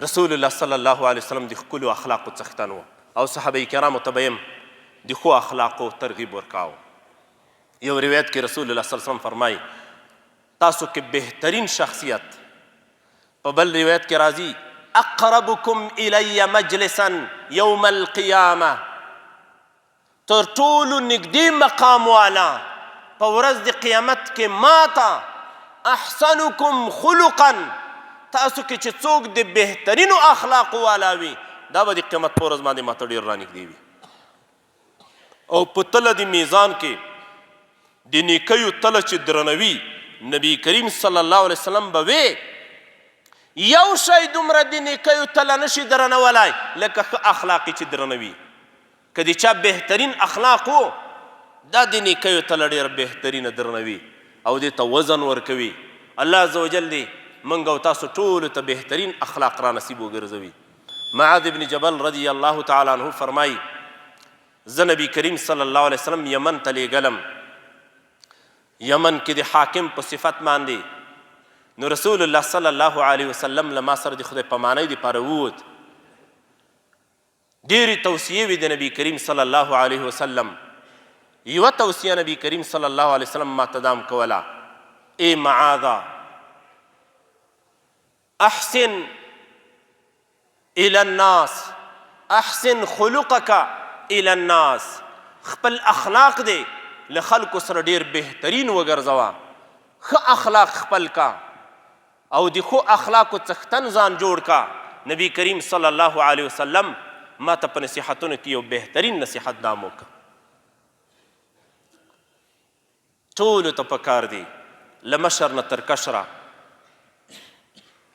رسول الله صلی الله علیه وسلم د ښکلو اخلاقو څښتن و او صحابه کرامو ته به یم د ښو اخلاقو ترغیب ورکاو. یو روایت کې رسول الله صلی الله علیه وسلم فرمایي تاسو کې بهترین شخصیت، په بل روایت کې راځي اقربکم الی مجلسا یوم القیامه، تر ټولو نږدې مقام والا په ورځ د قیامت کې ماته احسنکم خلقا، تاسو کې چې څوک د بهترینو اخلاقو والا وي دا به د قیامت په ورځ باندې ماته ډېر رانږدې وي. او په تله د میزان کې د نیکیو تله چې درنوي، نبی کریم صلی الله علیه وسلم به وی یو شی دومره د نیکیو تله نشي درنولی لکه ښه اخلاقي چې درنوي. که د چا بهترین اخلاق و دا د نیکیو تله ډېره بهترینه درنوي او دې ته وزن ورکوي. الله عز وجل دې موږ او تاسو ټولو ته بهترین اخلاق را نصیب وګرځوي. معاذ بن جبل رضی الله تعالی عنه فرمایي زه نبی کریم صلی الله علیه وسلم یمن ته لیږلم، یمن کې د حاکم په صفت باندې، نو رسول الله صلی الله علیه وسلم له ما سره د خدای پامانۍ دپاره ووت. ډېرې توصیې وې د نبی کریم صلی الله علیه وسلم. یوه توصیه نبی کریم صلی الله علیه وسلم ما ته دام کوله، ای معاذا احسن الى الناس، احسن خلقک الى الناس، خپل اخلاق دی له خلکو سره ډېر بهترین وګرځوه، ښه اخلاق خپل کا او د ښو اخلاقو څښتن ځان جوړ کا. نبی کریم صلی الله علیه وسلم ما ته په نصیحتونو کې یو بهترین نصیحت دام وکړه. ټولو ته پکار دی له مشر نه تر کشره،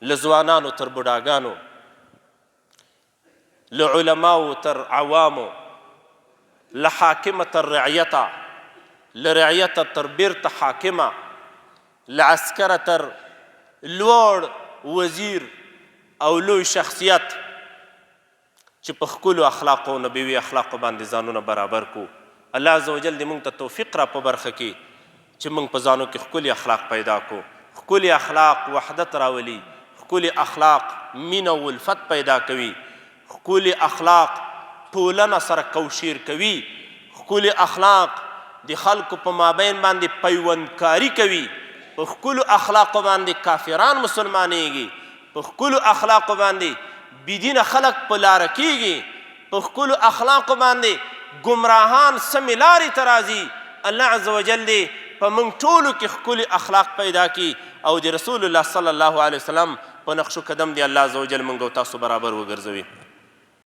له ځوانانو تر بوډاګانو، له علماو تر عوامو، له حاکمه تر رعیته، له رعیته تر بیرته حاکمه، له عسکره تر لوړ وزیر او لوی شخصیت، چې په ښکلو اخلاقو نبوي اخلاقو باندې ځانونه برابر کو. الله عز وجل دې موږ ته توفیق را په برخه کې چې موږ په ځانو کې ښکلي اخلاق پیدا کو. ښکلي اخلاق وحدت راولي، ښکلي اخلاق مینه و الفت پیدا کوي، ښکلي اخلاق ټولنه سره کوشیر کوي، ښکلي اخلاق د خلکو په مابین باندې پیوندکاري کوي، په ښکلو اخلاقو باندې کافران مسلمانېږي، په ښکلو اخلاقو باندې بېدینه خلک په لاره کېږي، په ښکلو اخلاقو باندې ګمراهان سمې لارې ته راځي. الله عز وجل دې په موږ ټولو کې ښکلي اخلاق پیدا کړي او د رسول الله صلی الله علیه وسلم په نقش و قدم دی الله عز وجل موږ او تاسو برابر وګرځوي.